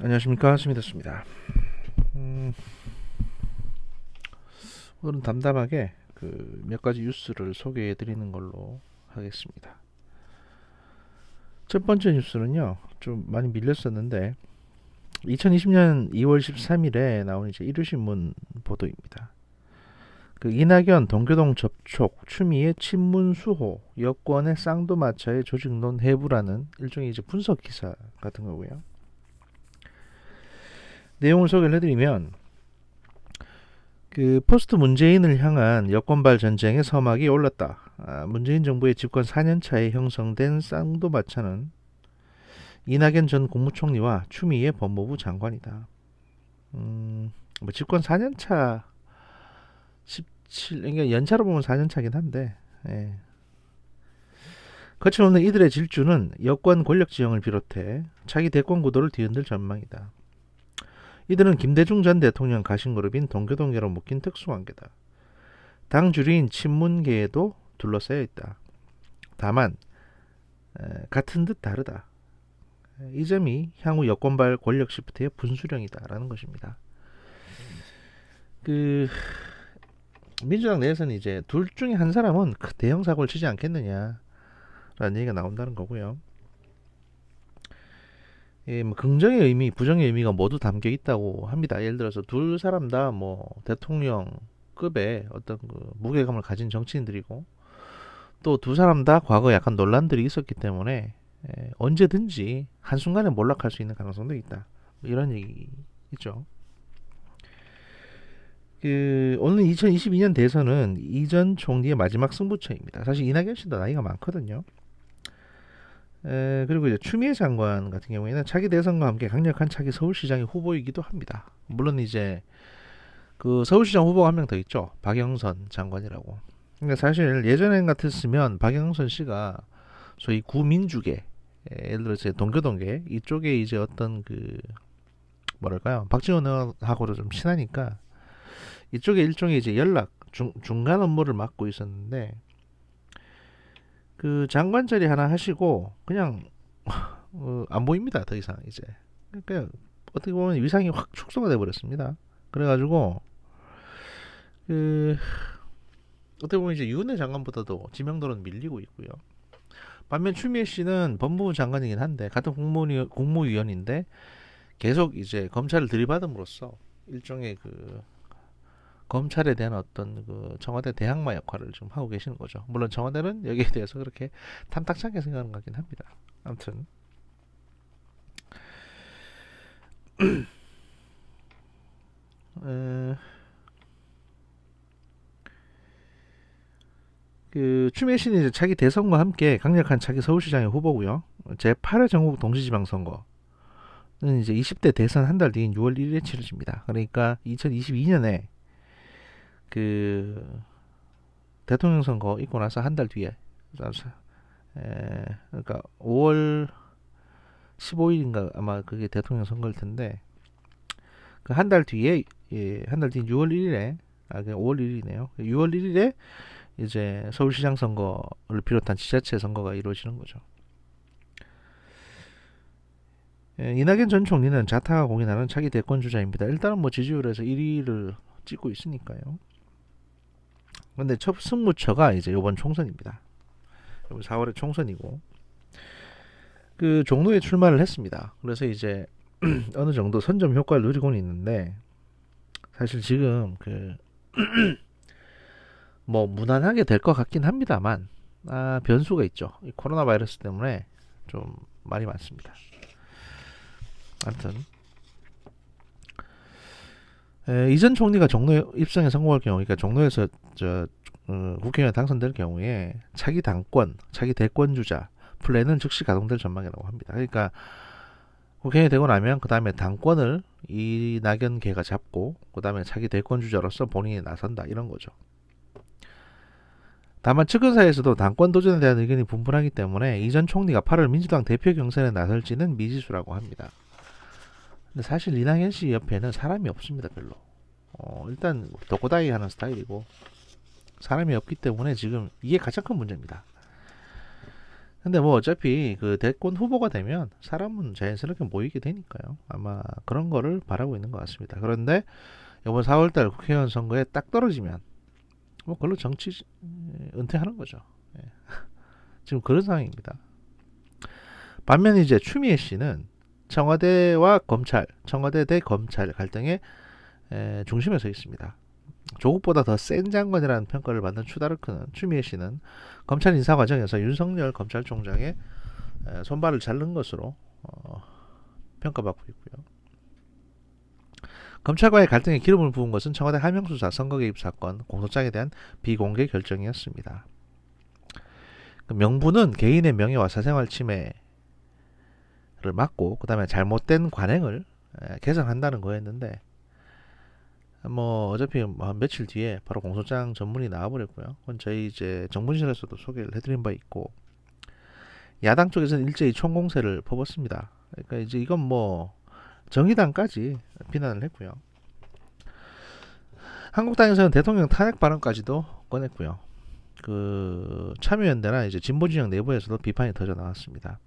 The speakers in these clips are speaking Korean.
안녕하십니까, 스미더스입니다. 음, 오늘은 담담하게 그 몇 가지 뉴스를 소개해 드리는 걸로 하겠습니다. 첫 번째 뉴스는요, 좀 많이 밀렸었는데 2020년 2월 13일에 나온 이제 일요신문 보도입니다. 그 이낙연 동교동 접촉 추미애 친문 수호 여권의 쌍도마차의 조직론 해부라는 일종의 이제 분석 기사 같은 거고요. 내용을 소개를 해드리면 그 포스트 문재인을 향한 여권발 전쟁의 서막이 올랐다. 문재인 정부의 집권 4년 차에 형성된 쌍도마차는 이낙연 전 국무총리와 추미애 법무부 장관이다. 뭐 집권 4년 차 17, 그러니까 연차로 보면 4년 차긴 한데, 예. 거침없는 이들의 질주는 여권 권력 지형을 비롯해 차기 대권 구도를 뒤흔들 전망이다. 이들은 김대중 전 대통령 가신그룹인 동교동계로 묶인 특수관계다. 당 주류인 친문계에도 둘러싸여 있다. 다만 같은 듯 다르다. 이 점이 향후 여권발 권력 시프트의 분수령이다라는 것입니다. 그 민주당 내에서는 이제 둘 중에 한 사람은 대형 사고를 치지 않겠느냐라는 얘기가 나온다는 거고요. 예, 뭐 긍정의 의미, 부정의 의미가 모두 담겨 있다고 합니다. 예를 들어서 둘 사람 다 뭐 대통령급의 어떤 그 무게감을 가진 정치인들이고 또 두 사람 다 과거 약간 논란들이 있었기 때문에 언제든지 한순간에 몰락할 수 있는 가능성도 있다. 뭐 이런 얘기죠. 그 오늘 2022년 대선은 이전 총리의 마지막 승부처입니다. 사실 이낙연 씨도 나이가 많거든요. 그리고 이제 추미애 장관 같은 경우에는 차기 대선과 함께 강력한 차기 서울시장의 후보이기도 합니다. 물론 이제 그 서울시장 후보가 한 명 더 있죠. 박영선 장관이라고. 그러니까 사실 예전엔 같았으면 박영선 씨가 소위 구민주계, 예를 들어서 동교동계 이쪽에 이제 어떤 그 뭐랄까요, 박지원 의원하고도 좀 친하니까 이쪽에 일종의 이제 연락 중간 업무를 맡고 있었는데 그 장관 자리 하나 하시고 그냥 안 보입니다 더 이상 이제. 그러니까 어떻게 보면 위상이 확 축소가 돼 버렸습니다. 그래가지고 그 어떻게 보면 이제 윤회 장관보다도 지명도는 밀리고 있고요. 반면 추미애 씨는 법무부 장관이긴 한데 같은 국무위원인데 계속 이제 검찰을 들이받음으로써 일종의 그 검찰에 대한 어떤 그 청와대 대항마 역할을 좀 하고 계시는 거죠. 물론 청와대는 여기에 대해서 그렇게 탐탁찮게 생각하는 것 같긴 합니다. 아무튼 어, 그 추미애 씨는 이제 차기 대선과 함께 강력한 차기 서울시장의 후보고요. 제8회 전국 동시지방선거는 이제 20대 대선 한 달 뒤인 6월 1일에 치러집니다. 그러니까 2022년에 그 대통령 선거 있고 나서 한 달 뒤에, 그러니까 5월 15일인가 아마 그게 대통령 선거일 텐데 그 한 달 뒤에, 예, 한 달 뒤인 6월 1일에, 그냥 5월 1일이네요. 6월 1일에 이제 서울시장 선거를 비롯한 지자체 선거가 이루어지는 거죠. 예, 이낙연 전 총리는 자타가 공인하는 차기 대권 주자입니다. 일단은 뭐 지지율에서 1위를 찍고 있으니까요. 근데 첫 승무처가 이제 이번 총선입니다. 이번 4월에 총선이고 그 종로에 출마를 했습니다. 그래서 이제 어느 정도 선점 효과를 누리고는 있는데 사실 지금 그 뭐 무난하게 될 것 같긴 합니다만 변수가 있죠. 이 코로나 바이러스 때문에 좀 말이 많습니다. 아무튼 이전 총리가 종로 입성에 성공할 경우, 그러니까 종로에서 국회의원 당선될 경우에 차기 당권, 차기 대권 주자 플랜은 즉시 가동될 전망이라고 합니다. 그러니까 국회의원이 되고 나면 그 다음에 당권을 이낙연계가 잡고 그 다음에 차기 대권 주자로서 본인이 나선다 이런 거죠. 다만 측근 사이에서도 당권 도전에 대한 의견이 분분하기 때문에 이전 총리가 8월 민주당 대표 경선에 나설지는 미지수라고 합니다. 근데 사실 이낙연 씨 옆에는 사람이 없습니다 별로. 일단 독고다이 하는 스타일이고 사람이 없기 때문에 지금 이게 가장 큰 문제입니다. 근데 뭐 어차피 그 대권 후보가 되면 사람은 자연스럽게 모이게 되니까요. 아마 그런 거를 바라고 있는 것 같습니다. 그런데 이번 4월달 국회의원 선거에 딱 떨어지면 뭐 그걸로 정치 은퇴하는 거죠. 예. 지금 그런 상황입니다. 반면 이제 추미애 씨는 청와대와 검찰, 청와대 대 검찰 갈등의 중심에 서 있습니다. 조국보다 더 센 장관이라는 평가를 받는 추다르크는 추미애 씨는 검찰 인사 과정에서 윤석열 검찰총장의 손발을 자른 것으로 평가받고 있고요. 검찰과의 갈등에 기름을 부은 것은 청와대 하명수사 선거 개입 사건 공소장에 대한 비공개 결정이었습니다. 그 명분은 개인의 명예와 사생활 침해를 막고 그 다음에 잘못된 관행을 개선한다는 거였는데 뭐 어차피 뭐 며칠 뒤에 바로 공소장 전문이 나와버렸고요. 그건 저희 이제 정문실에서도 소개를 해드린 바 있고 야당 쪽에서는 일제히 총공세를 퍼붓습니다. 그러니까 이제 이건 뭐 정의당까지 비난을 했고요. 한국당에서는 대통령 탄핵 발언까지도 꺼냈고요. 그 참여연대나 이제 진보진영 내부에서도 비판이 터져 나왔습니다.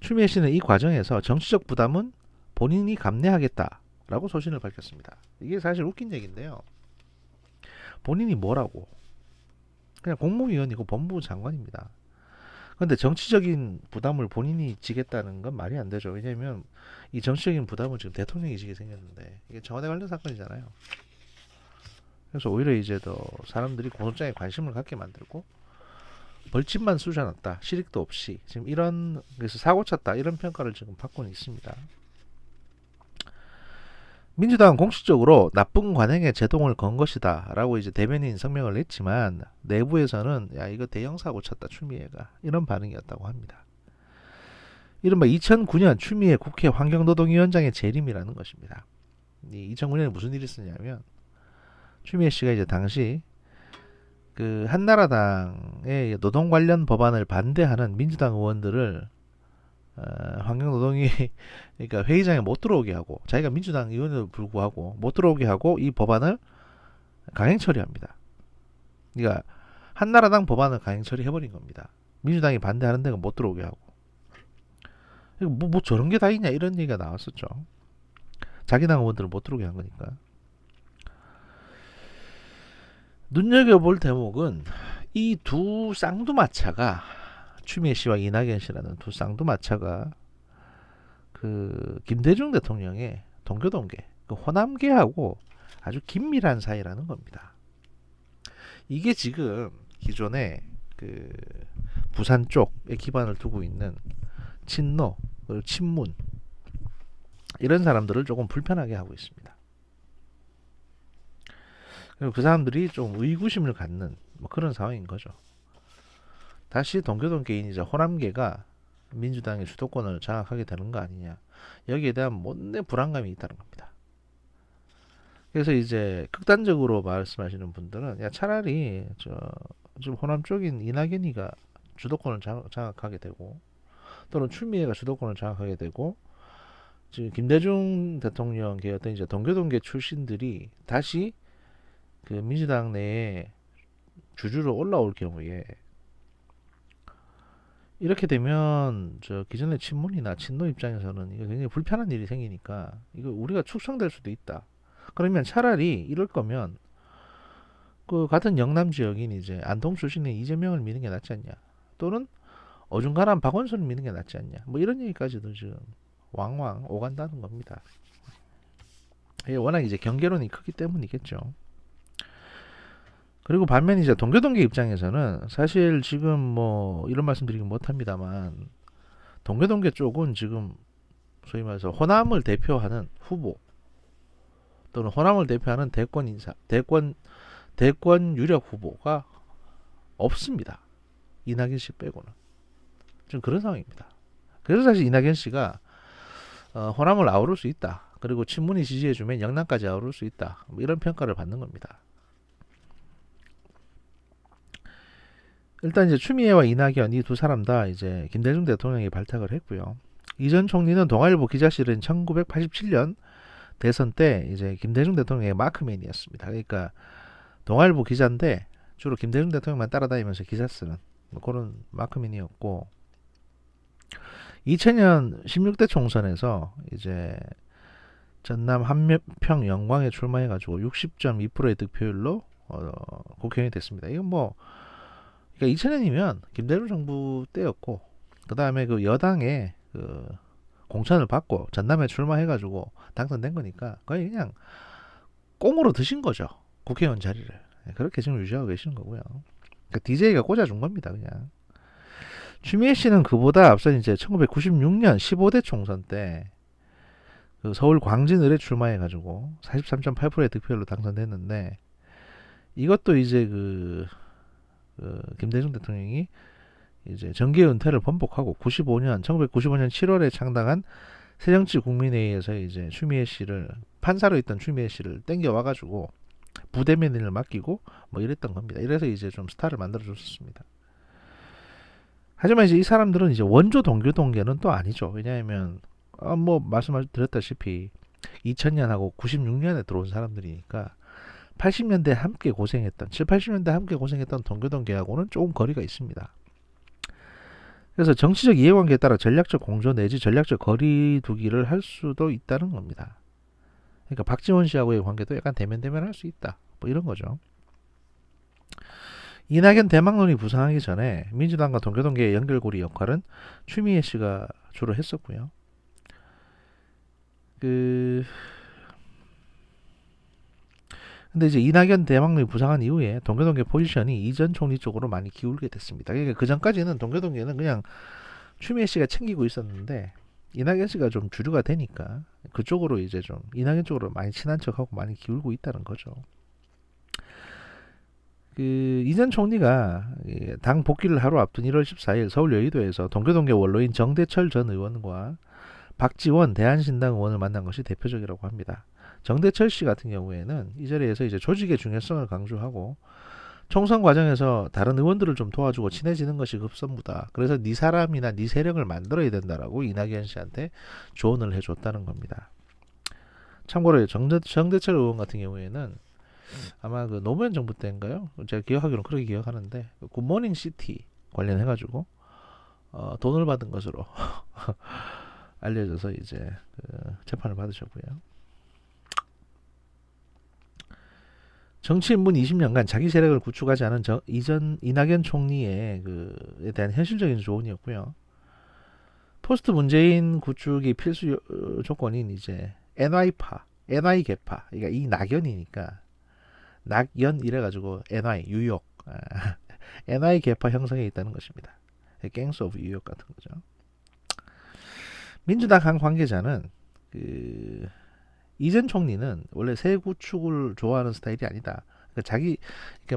추미애 씨는 이 과정에서 정치적 부담은 본인이 감내하겠다라고 소신을 밝혔습니다. 이게 사실 웃긴 얘기인데요. 본인이 뭐라고? 그냥 국무위원이고 법무부 장관입니다. 그런데 정치적인 부담을 본인이 지겠다는 건 말이 안 되죠. 왜냐하면 이 정치적인 부담은 지금 대통령이 지게 생겼는데 이게 청와대 관련 사건이잖아요. 그래서 오히려 이제 더 사람들이 공소장에 관심을 갖게 만들고 벌집만 쑤셔놨다. 실익도 없이 지금 이런 그래서 사고 쳤다 이런 평가를 지금 받고는 있습니다. 민주당은 공식적으로 나쁜 관행에 제동을 건 것이다 라고 이제 대변인 성명을 냈지만 내부에서는 야 이거 대형 사고 쳤다 추미애가 이런 반응이었다고 합니다. 이른바 2009년 추미애 국회 환경노동위원장의 재림이라는 것입니다. 이 2009년에 무슨 일이 있었냐면 추미애 씨가 이제 당시 그 한나라당의 노동 관련 법안을 반대하는 민주당 의원들을 환경노동위 그러니까 회의장에 못 들어오게 하고 자기가 민주당 의원에도 불구하고 못 들어오게 하고 이 법안을 강행 처리합니다. 그러니까 한나라당 법안을 강행 처리해버린 겁니다. 민주당이 반대하는 데가 못 들어오게 하고 뭐 저런 게 다 있냐 이런 얘기가 나왔었죠. 자기 당 의원들을 못 들어오게 한 거니까. 눈여겨볼 대목은 이 두 쌍두마차가 추미애 씨와 이낙연 씨라는 두 쌍두마차가 그 김대중 대통령의 동교동계, 그 호남계하고 아주 긴밀한 사이라는 겁니다. 이게 지금 기존에 그 부산 쪽에 기반을 두고 있는 친노, 그리고 친문 이런 사람들을 조금 불편하게 하고 있습니다. 그리고 그 사람들이 좀 의구심을 갖는 뭐 그런 상황인 거죠. 다시 동교동계인이자 호남계가 민주당의 주도권을 장악하게 되는 거 아니냐. 여기에 대한 못내 불안감이 있다는 겁니다. 그래서 이제 극단적으로 말씀하시는 분들은 야 차라리 좀 호남 쪽인 이낙연이가 주도권을 장악하게 되고 또는 추미애가 주도권을 장악하게 되고 지금 김대중 대통령의 어떤 이제 동교동계 출신들이 다시 그 민주당 내에 주주로 올라올 경우에 이렇게 되면 저 기존의 친문이나 친노 입장에서는 이거 굉장히 불편한 일이 생기니까 이거 우리가 축성될 수도 있다. 그러면 차라리 이럴 거면 그 같은 영남 지역인 이제 안동 출신의 이재명을 미는 게 낫지 않냐. 또는 어중간한 박원순을 미는 게 낫지 않냐. 뭐 이런 얘기까지도 지금 왕왕 오간다는 겁니다. 워낙 이제 경계론이 크기 때문이겠죠. 그리고 반면 이제 동교동계 입장에서는 사실 지금 뭐 이런 말씀드리긴 못합니다만 동교동계 쪽은 지금 소위 말해서 호남을 대표하는 후보 또는 호남을 대표하는 대권 인사, 대권 유력 후보가 없습니다. 이낙연 씨 빼고는 좀 그런 상황입니다. 그래서 사실 이낙연 씨가 호남을 아우를 수 있다. 그리고 친문이 지지해주면 영남까지 아우를 수 있다. 뭐 이런 평가를 받는 겁니다. 일단 이제 추미애와 이낙연 이 두 사람 다 이제 김대중 대통령이 발탁을 했고요. 이 전 총리는 동아일보 기자실은 1987년 대선 때 이제 김대중 대통령의 마크맨이었습니다. 그러니까 동아일보 기자인데 주로 김대중 대통령만 따라다니면서 기사 쓰는 뭐 그런 마크민이었고 2000년 16대 총선에서 이제 전남 한평 영광에 출마해가지고 60.2%의 득표율로 국회의원이 됐습니다. 이건 뭐 그러니까 2000년이면 김대중 정부 때였고 그 다음에 그 여당의 그 공천을 받고 전남에 출마해가지고 당선된 거니까 거의 그냥 꽁으로 드신 거죠. 국회의원 자리를. 그렇게 지금 유지하고 계시는 거고요. 그러니까 DJ가 꽂아준 겁니다. 그냥. 추미애 씨는 그보다 앞서 이제 1996년 15대 총선 때 그 서울 광진을에 출마해가지고 43.8%의 득표율로 당선됐는데 이것도 이제 그 김대중 대통령이 이제 정계 은퇴를 번복하고 1995년 7월에 창당한 새정치국민회의에서 이제 추미애 씨를 판사로 있던 추미애 씨를 땡겨와가지고 부대면을 맡기고 뭐 이랬던 겁니다. 이래서 이제 좀 스타를 만들어줬었습니다. 하지만 이제 이 사람들은 이제 원조 동교 동계는 또 아니죠. 왜냐하면 뭐 말씀드렸다시피 2000년하고 96년에 들어온 사람들이니까 80년대 함께 고생했던 7, 80년대 함께 고생했던 동교 동계하고는 조금 거리가 있습니다. 그래서 정치적 이해관계에 따라 전략적 공조 내지 전략적 거리두기를 할 수도 있다는 겁니다. 그러니까 박지원 씨하고의 관계도 약간 대면대면할 수 있다. 뭐 이런 거죠. 이낙연 대망론이 부상하기 전에 민주당과 동교동계의 연결고리 역할은 추미애 씨가 주로 했었고요. 근데 이제 이낙연 대망론이 부상한 이후에 동교동계 포지션이 이전 총리 쪽으로 많이 기울게 됐습니다. 그러니까 그 전까지는 동교동계는 그냥 추미애 씨가 챙기고 있었는데 이낙연 씨가 좀 주류가 되니까 그쪽으로 이제 좀 이낙연 쪽으로 많이 친한 척하고 많이 기울고 있다는 거죠. 이전 총리가 당 복귀를 하루 앞둔 1월 14일 서울 여의도에서 동교동계 원로인 정대철 전 의원과 박지원 대한신당 의원을 만난 것이 대표적이라고 합니다. 정대철 씨 같은 경우에는 이 자리에서 이제 조직의 중요성을 강조하고 총선 과정에서 다른 의원들을 좀 도와주고 친해지는 것이 급선무다. 그래서 네 사람이나 네 세력을 만들어야 된다라고 이낙연 씨한테 조언을 해줬다는 겁니다. 참고로 정대철 의원 같은 경우에는 아마 그 노무현 정부 때인가요? 제가 기억하기로는 그렇게 기억하는데 굿모닝 시티 관련해가지고 돈을 받은 것으로 알려져서 이제 재판을 받으셨고요. 정치 입문 20년간 자기 세력을 구축하지 않은 이전 이낙연 총리의 에 대한 현실적인 조언이었고요. 포스트 문재인 구축이 필수 조건인 이제 NY파, NY계파, 그러니까 이 낙연이니까 낙연 이래가지고 NY 뉴욕, NY계파 형성에 있다는 것입니다. 갱스 오브 뉴욕 같은 거죠. 민주당 한 관계자는 이전 총리는 원래 새 구축을 좋아하는 스타일이 아니다. 그러니까 자기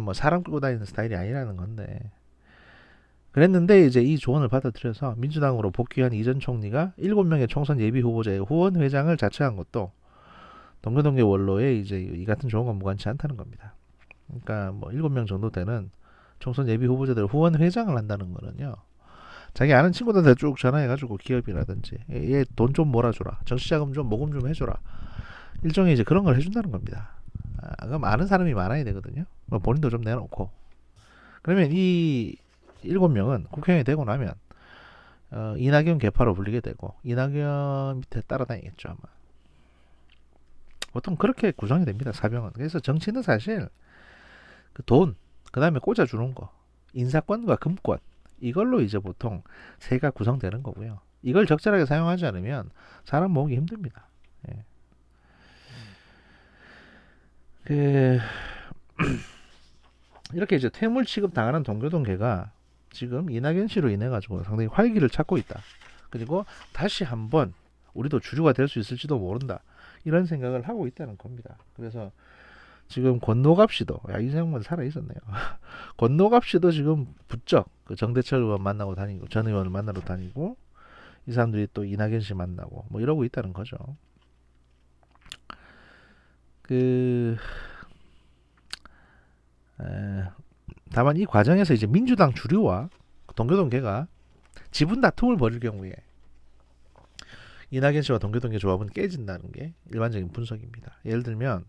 뭐 사람 끌고 다니는 스타일이 아니라는 건데 그랬는데 이제 이 조언을 받아들여서 민주당으로 복귀한 이전 총리가 7명의 총선 예비 후보자의 후원 회장을 자처한 것도 동교동계 원로에 이제 이 같은 조언과 무관치 않다는 겁니다. 그러니까 뭐 7명 정도 되는 총선 예비 후보자들 후원 회장을 한다는 거는요. 자기 아는 친구들한테 쭉 전화해가지고 기업이라든지 얘 돈 좀 몰아줘라, 정치자금 좀 모금 좀 해줘라, 일종의 이제 그런 걸 해준다는 겁니다. 그럼 아는 사람이 많아야 되거든요. 뭐 본인도 좀 내놓고. 그러면 이 7명은 국회의원이 되고 나면 이낙연 계파로 불리게 되고 이낙연 밑에 따라다니겠죠 아마. 보통 그렇게 구성이 됩니다 사병은. 그래서 정치는 사실 그 돈, 그 다음에 꽂아주는 거, 인사권과 금권 이걸로 이제 보통 세가 구성되는 거고요. 이걸 적절하게 사용하지 않으면 사람 모으기 힘듭니다. 예. 이렇게 이제 퇴물 취급 당하는 동교동계가 지금 이낙연 씨로 인해 가지고 상당히 활기를 찾고 있다. 그리고 다시 한번 우리도 주류가 될 수 있을지도 모른다. 이런 생각을 하고 있다는 겁니다. 그래서 지금 권노갑 씨도 이 생각만 살아 있었네요. 권노갑 씨도 지금 부쩍 그 정대철 의원 만나고 다니고 전 의원을 만나러 다니고 이 사람들이 또 이낙연 씨 만나고 뭐 이러고 있다는 거죠. 다만 이 과정에서 이제 민주당 주류와 동교동계가 지분 다툼을 벌일 경우에 이낙연 씨와 동교동계 조합은 깨진다는 게 일반적인 분석입니다. 예를 들면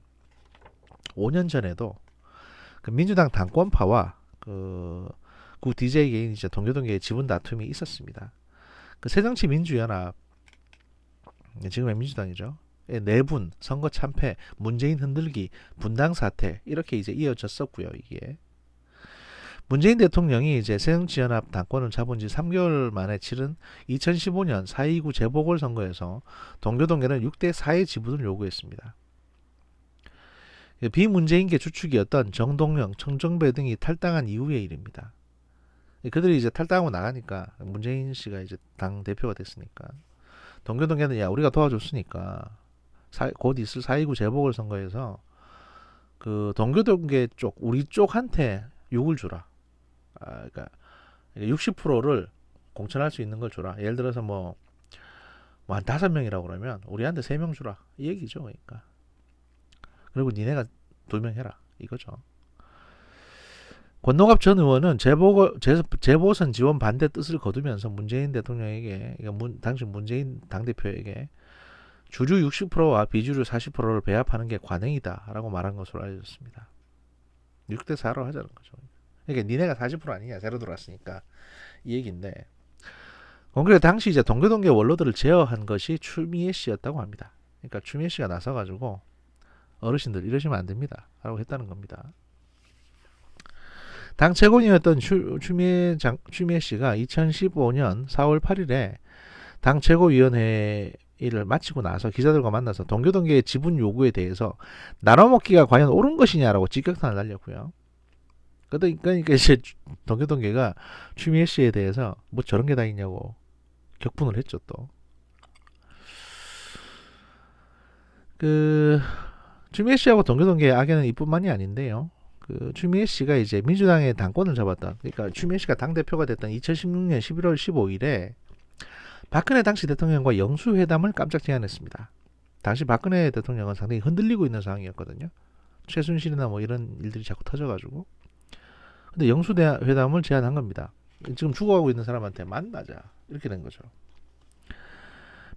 5년 전에도 그 민주당 당권파와 그 구 DJ 개인이죠. 동교동계의 지분 다툼이 있었습니다. 그 새정치민주연합, 지금의 민주당이죠. 내분, 선거 참패, 문재인 흔들기, 분당 사태 이렇게 이제 이어졌었고요. 이게 문재인 대통령이 이제 새정치연합 당권을 잡은 지 3개월 만에 치른 2015년 4.29 재보궐선거에서 동교동계는 6대4의 지분을 요구했습니다. 비문재인계 주축이었던 정동영, 청정배 등이 탈당한 이후의 일입니다. 그들이 이제 탈당하고 나가니까 문재인 씨가 이제 당 대표가 됐으니까 동교동계는 야 우리가 도와줬으니까 곧 있을 4.29 재보궐선거에서 그 동교동계 쪽 우리 쪽한테 욕을 주라. 그러니까 60%를 공천할 수 있는 걸 주라. 예를 들어서 뭐 한 5명이라고 그러면 우리한테 3명 주라. 이 얘기죠. 그러니까. 그리고 니네가 2명 해라. 이거죠. 권노갑 전 의원은 재보선 지원 반대 뜻을 거두면서 문재인 대통령에게, 당시 문재인 당대표에게 주류 60%와 비주류 40%를 배합하는 게 관행이다 라고 말한 것으로 알려졌습니다. 6대4로 하자는 거죠. 그러니까 니네가 40% 아니냐, 새로 들어왔으니까 이 얘기인데, 그래서 당시 이제 동교동계 원로들을 제어한 것이 추미애 씨였다고 합니다. 그러니까 추미애 씨가 나서가지고 어르신들 이러시면 안 됩니다 라고 했다는 겁니다. 당 최고위원이었던 추미애 씨가 2015년 4월 8일에 당 최고위원회를 마치고 나서 기자들과 만나서 동교동계의 지분 요구에 대해서 나눠먹기가 과연 옳은 것이냐라고 직격탄을 날렸고요. 그러니까 이제 동교동계가 추미애 씨에 대해서 뭐 저런 게 다 있냐고 격분을 했죠. 또 그 추미애 씨하고 동교동계의 악연은 이뿐만이 아닌데요. 그 추미애 씨가 이제 민주당의 당권을 잡았다. 그러니까 추미애 씨가 당 대표가 됐던 2016년 11월 15일에 박근혜 당시 대통령과 영수회담을 깜짝 제안했습니다. 당시 박근혜 대통령은 상당히 흔들리고 있는 상황이었거든요. 최순실이나 뭐 이런 일들이 자꾸 터져가지고. 근데 영수회담을 제안한 겁니다. 지금 죽어가고 있는 사람한테 만나자 이렇게 된 거죠.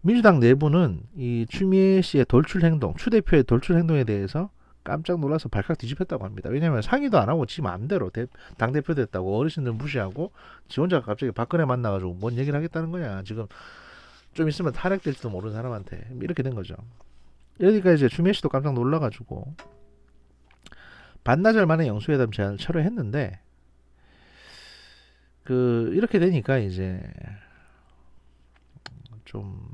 민주당 내부는 이 추미애 씨의 돌출 행동, 추 대표의 돌출 행동에 대해서 깜짝 놀라서 발칵 뒤집혔다고 합니다. 왜냐하면 상의도 안 하고 지 마음대로 당대표 됐다고 어르신들 무시하고 지 혼자 갑자기 박근혜 만나가지고 뭔 얘기를 하겠다는 거냐. 지금 좀 있으면 탄핵될지도 모르는 사람한테 이렇게 된 거죠. 여기가 이제 추미애 씨도 깜짝 놀라가지고 반나절 만에 영수회담 제안을 철회했는데 이렇게 되니까 이제 좀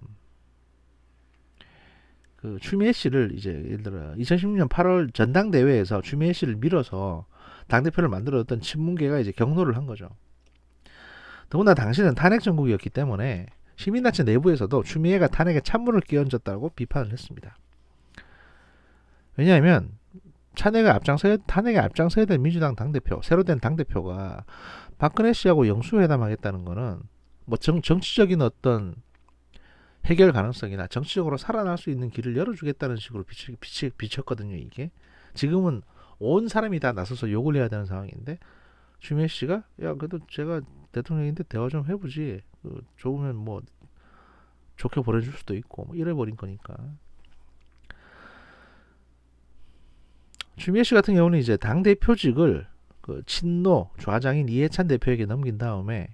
추미애 씨를 이제 예를 들어 2016년 8월 전당대회에서 추미애 씨를 밀어서 당대표를 만들었던 친문계가 이제 경로를 한 거죠. 더구나 당시는 탄핵 정국이었기 때문에 시민단체 내부에서도 추미애가 탄핵에 찬물을 끼얹었다고 비판을 했습니다. 왜냐하면 탄핵에 앞장서야 될 민주당 당대표, 새로 된 당대표가 박근혜 씨하고 영수회담하겠다는 거는 뭐 정치적인 어떤 해결 가능성이나 정치적으로 살아날 수 있는 길을 열어주겠다는 식으로 비쳤거든요. 이게 지금은 온 사람이 다 나서서 욕을 해야 되는 상황인데 추미애 씨가 야 그래도 제가 대통령인데 대화 좀 해보지 좋으면 뭐 좋게 보내줄 수도 있고 뭐 이래버린 거니까. 추미애 씨 같은 경우는 이제 당 대표직을 친노 좌장인 이해찬 대표에게 넘긴 다음에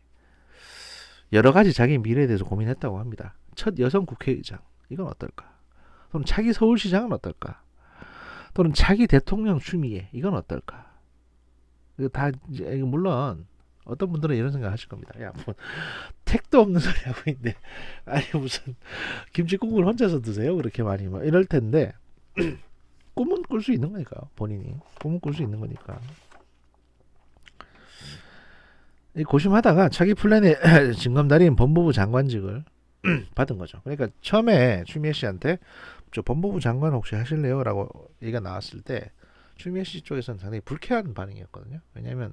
여러 가지 자기 미래에 대해서 고민했다고 합니다. 첫 여성 국회의장 이건 어떨까? 또는 차기 서울시장은 어떨까? 또는 차기 대통령 추미애 이건 어떨까? 이거 다 이제 물론 어떤 분들은 이런 생각 하실 겁니다. 야, 뭐 택도 없는 소리 하고 있는데 아니 무슨 김치국을 혼자서 드세요? 그렇게 많이 막 이럴 텐데 꿈은 꿀 수 있는 거니까요. 본인이 꿈은 꿀 수 있는 거니까. 고심하다가 차기 플랜의 징검다리인 법무부 장관직을 받은 거죠. 그러니까 처음에 추미애 씨한테 저 법무부 장관 혹시 하실래요? 라고 얘기가 나왔을 때 추미애 씨 쪽에서는 상당히 불쾌한 반응이었거든요. 왜냐하면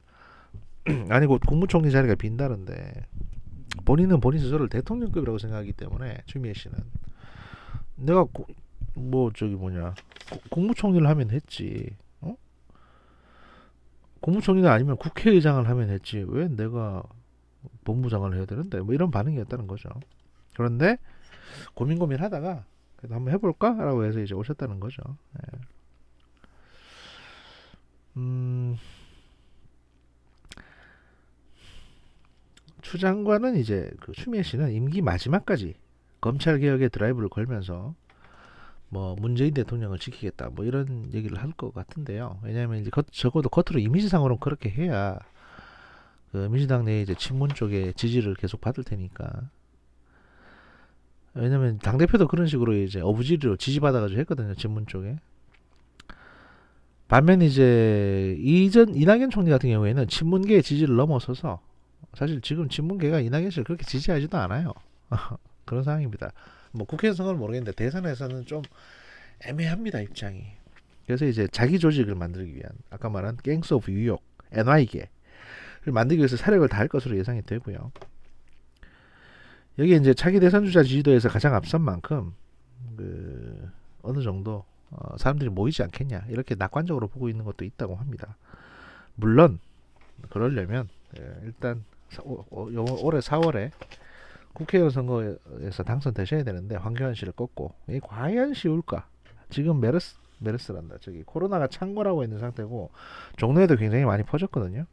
아니 곧 국무총리 자리가 빈다는데 본인은 본인 스스로를 대통령급이라고 생각하기 때문에 추미애 씨는 내가 국무총리를 하면 했지. 국무총리가 아니면 국회의장을 하면 했지. 왜 내가 법무장관을 해야 되는데? 뭐 이런 반응이었다는 거죠. 그런데 고민하다가 그래도 한번 해볼까라고 해서 이제 오셨다는 거죠. 예. 추 장관은 이제 그 추미애 씨는 임기 마지막까지 검찰 개혁의 드라이브를 걸면서 뭐 문재인 대통령을 지키겠다 뭐 이런 얘기를 할 것 같은데요. 왜냐하면 이제 적어도 겉으로 이미지상으로는 그렇게 해야 그 민주당 내에 이제 친문 쪽에 지지를 계속 받을 테니까. 왜냐면 당 대표도 그런 식으로 이제 어부지리로 지지받아가지고 했거든요, 친문 쪽에. 반면 이제 이낙연 총리 같은 경우에는 친문계의 지지를 넘어서서 사실 지금 친문계가 이낙연 씨를 그렇게 지지하지도 않아요. 그런 상황입니다. 뭐 국회 선거는 모르겠는데 대선에서는 좀 애매합니다, 입장이. 그래서 이제 자기 조직을 만들기 위한 아까 말한 갱스 오브 뉴욕 NY계를 만들기 위해서 사력을 다할 것으로 예상이 되고요. 여기 이제 차기 대선 주자 지지도에서 가장 앞선 만큼 그 어느 정도 사람들이 모이지 않겠냐 이렇게 낙관적으로 보고 있는 것도 있다고 합니다. 물론 그러려면 일단 올해 4월에 국회의원 선거에서 당선되셔야 되는데 황교안 씨를 꺾고 이게 과연 쉬울까? 지금 메르스란다. 저기 코로나가 창궐하고 있는 상태고 종로에도 굉장히 많이 퍼졌거든요.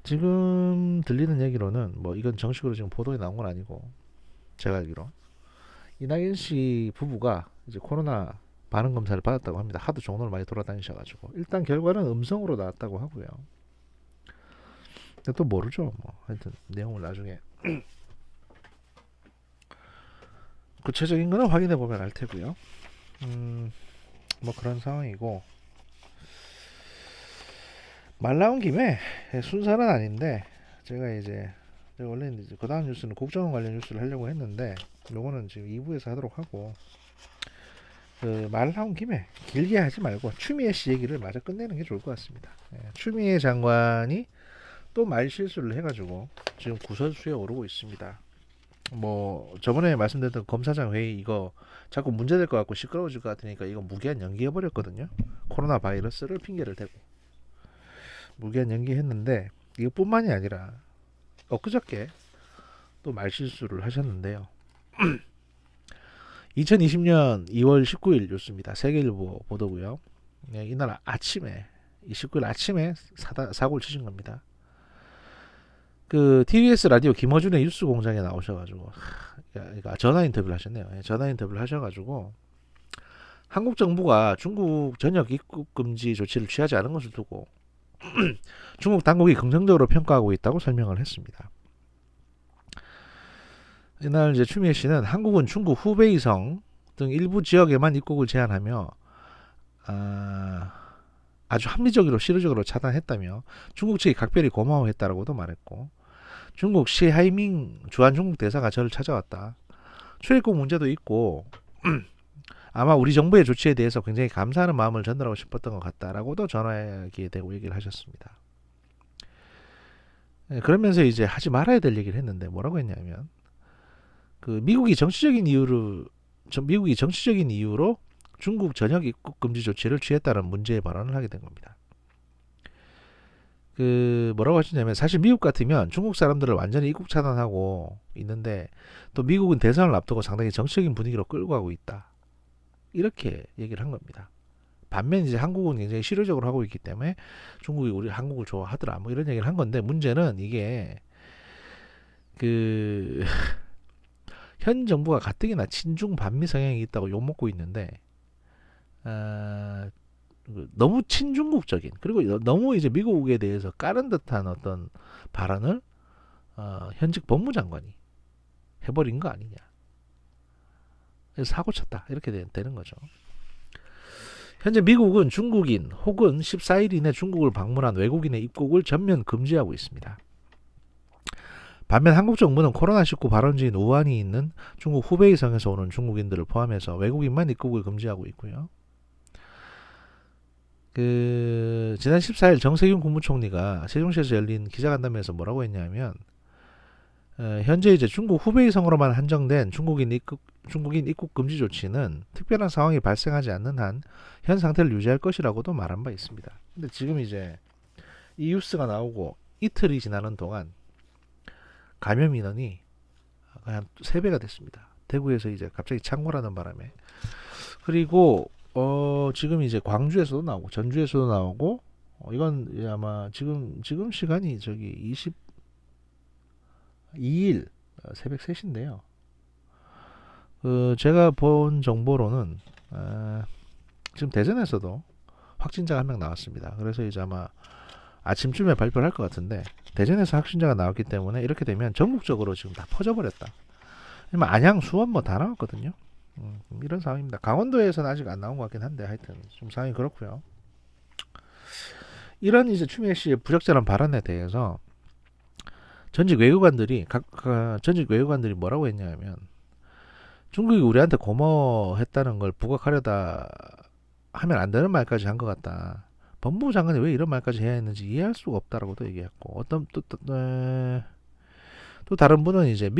지금 들리는 얘기로는 뭐 이건 정식으로 지금 보도에 나온 건 아니고 제가 알기로 이낙연 씨 부부가 이제 코로나 반응 검사를 받았다고 합니다. 하도 종로를 많이 돌아다니셔가지고 일단 결과는 음성으로 나왔다고 하고요. 근데 또 모르죠. 뭐 하여튼 내용을 나중에 구체적인 거는 확인해 보면 알 테고요. 뭐 그런 상황이고 말 나온 김에 순서는 아닌데 제가 원래 이제 그 다음 뉴스는 국정원 관련 뉴스를 하려고 했는데 요거는 지금 2부에서 하도록 하고 말 나온 김에 길게 하지 말고 추미애 씨 얘기를 마저 끝내는 게 좋을 것 같습니다. 추미애 장관이 또 말 실수를 해가지고 지금 구설수에 오르고 있습니다. 뭐 저번에 말씀드렸던 검사장 회의 이거 자꾸 문제될 것 같고 시끄러워질 것 같으니까 이거 무기한 연기해버렸거든요. 코로나 바이러스를 핑계를 대고 무기한 연기했는데 이것뿐만이 아니라 엊그저께 또 말실수를 하셨는데요. 2020년 2월 19일 뉴스입니다. 세계일보 보도고요. 네, 이날 아침에 29일 아침에 사고를 치신 겁니다. 그 TBS 라디오 김어준의 뉴스 공장에 나오셔가지고 전화 인터뷰를 하셨네요. 전화 인터뷰를 하셔가지고 한국 정부가 중국 전역 입국 금지 조치를 취하지 않은 것을 두고 중국 당국이 긍정적으로 평가하고 있다고 설명을 했습니다. 이날 이제 추미애 씨는 한국은 중국 후베이성 등 일부 지역에만 입국을 제한하며 아주 합리적으로 실효적으로 차단했다며 중국 측이 각별히 고마워했다라고도 말했고 중국 시하이밍 주한 중국 대사가 저를 찾아왔다. 출입국 문제도 있고 아마 우리 정부의 조치에 대해서 굉장히 감사하는 마음을 전달하고 싶었던 것 같다라고도 전화에 대고 얘기를 하셨습니다. 그러면서 이제 하지 말아야 될 얘기를 했는데 뭐라고 했냐면 그 미국이 정치적인 이유로 중국 전역 입국 금지 조치를 취했다는 문제의 발언을 하게 된 겁니다. 그 뭐라고 하시냐면 사실 미국 같으면 중국 사람들을 완전히 입국 차단하고 있는데 또 미국은 대선을 앞두고 상당히 정치적인 분위기로 끌고 가고 있다. 이렇게 얘기를 한 겁니다. 반면 이제 한국은 굉장히 실효적으로 하고 있기 때문에 중국이 우리 한국을 좋아하더라. 뭐 이런 얘기를 한 건데 문제는 이게 그 현 정부가 가뜩이나 친중 반미 성향이 있다고 욕먹고 있는데 너무 친중국적인 그리고 너무 이제 미국에 대해서 까는 듯한 어떤 발언을 현직 법무장관이 해버린 거 아니냐. 그래서 사고 쳤다 이렇게 되는 거죠. 현재 미국은 중국인 혹은 14일 이내 중국을 방문한 외국인의 입국을 전면 금지하고 있습니다. 반면 한국 정부는 코로나19 발원지인 우한이 있는 중국 후베이성에서 오는 중국인들을 포함해서 외국인만 입국을 금지하고 있고요. 지난 14일 정세균 국무총리가 세종시에서 열린 기자간담회에서 뭐라고 했냐면 현재 이제 중국 후베이성으로만 한정된 중국인 입국 금지 조치는 특별한 상황이 발생하지 않는 한 현 상태를 유지할 것이라고도 말한 바 있습니다. 근데 지금 이제 이 뉴스가 나오고 이틀이 지나는 동안 감염 인원이 한 3배가 됐습니다. 대구에서 이제 갑자기 창궐하는 바람에. 그리고 지금 이제 광주에서도 나오고 전주에서도 나오고 이건 아마 지금 시간이 저기 2일 새벽 3시인데요. 제가 본 정보로는 지금 대전에서도 확진자가 한 명 나왔습니다. 그래서 이제 아마 아침쯤에 발표를 할 것 같은데, 대전에서 확진자가 나왔기 때문에 이렇게 되면 전국적으로 지금 다 퍼져버렸다. 안양, 수원 뭐 다 나왔거든요. 이런 상황입니다. 강원도에서는 아직 안 나온 것 같긴 한데 하여튼 좀 상황이 그렇고요. 이런 이제 추미애 씨의 부적절한 발언에 대해서 전직 외교관들이 뭐라고 했냐면, 중국이 우리한테 고마워했다는 걸 부각하려다 하면 안 되는 말까지 한 것 같다. 법무부 장관이 왜 이런 말까지 해야 했는지 이해할 수가 없다라고도 얘기했고, 또 다른 분은 이제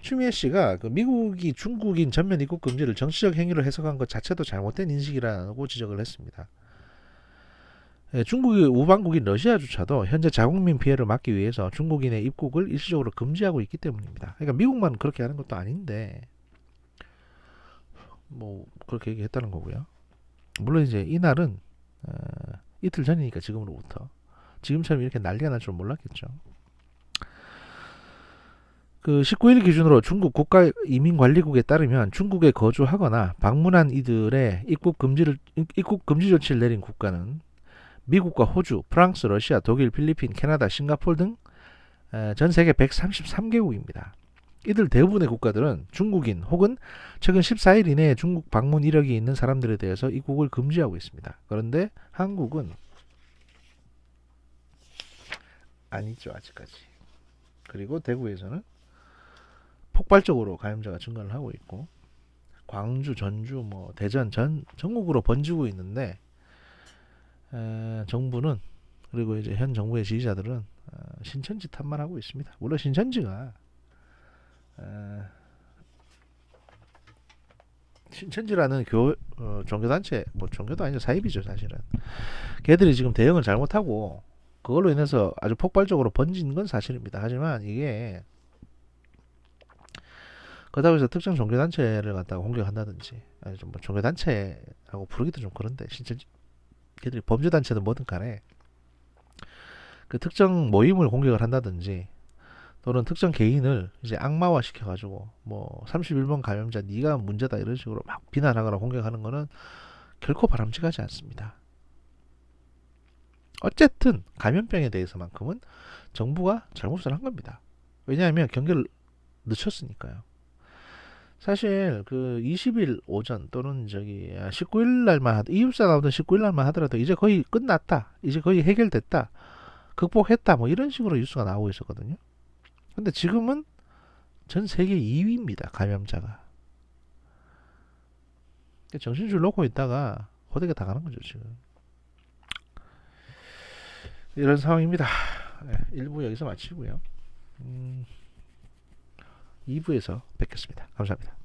추미애 씨가 그 미국이 중국인 전면 입국 금지를 정치적 행위로 해석한 것 자체도 잘못된 인식이라고 지적을 했습니다. 중국의 우방국인 러시아조차도 현재 자국민 피해를 막기 위해서 중국인의 입국을 일시적으로 금지하고 있기 때문입니다. 그러니까 미국만 그렇게 하는 것도 아닌데 뭐 그렇게 얘기했다는 거고요. 물론 이제 이날은 이틀 전이니까 지금처럼 이렇게 난리가 날 줄 몰랐겠죠. 그 19일 기준으로 중국 국가이민관리국에 따르면 중국에 거주하거나 방문한 이들의 입국 금지 조치를 내린 국가는 미국과 호주, 프랑스, 러시아, 독일, 필리핀, 캐나다, 싱가포르 등 전 세계 133개국입니다. 이들 대부분의 국가들은 중국인 혹은 최근 14일 이내에 중국 방문 이력이 있는 사람들에 대해서 입국을 금지하고 있습니다. 그런데 한국은 아니죠, 아직까지. 그리고 대구에서는 폭발적으로 감염자가 증가를 하고 있고, 광주, 전주, 뭐 대전 전국으로 번지고 있는데, 정부는, 그리고 이제 현 정부의 지지자들은 신천지 탓만 하고 있습니다. 물론 신천지가 신천지라는 종교단체, 뭐 종교도 아니죠, 사입이죠 사실은. 걔들이 지금 대응을 잘못하고 그걸로 인해서 아주 폭발적으로 번진 건 사실입니다. 하지만 이게 그렇다고 해서 특정 종교단체를 갖다가 공격한다든지, 아니 좀 뭐 종교단체라고 부르기도 좀 그런데, 신천지 걔들이 범죄단체든 뭐든 간에 그 특정 모임을 공격을 한다든지, 또는 특정 개인을 이제 악마화 시켜가지고 뭐 31번 감염자 네가 문제다 이런 식으로 막 비난하거나 공격하는 거는 결코 바람직하지 않습니다. 어쨌든 감염병에 대해서만큼은 정부가 잘못을 한 겁니다. 왜냐하면 경계를 늦췄으니까요. 사실 그 20일 오전 또는 19일 날만 이웃사 나오던 19일 날만 하더라도 이제 거의 끝났다, 이제 거의 해결됐다, 극복했다, 뭐 이런 식으로 뉴스가 나오고 있었거든요. 근데 지금은 전 세계 2위입니다, 감염자가. 정신줄 놓고 있다가 호되게 당하는 거죠, 지금. 이런 상황입니다. 1부 여기서 마치고요. 2부에서 뵙겠습니다. 감사합니다.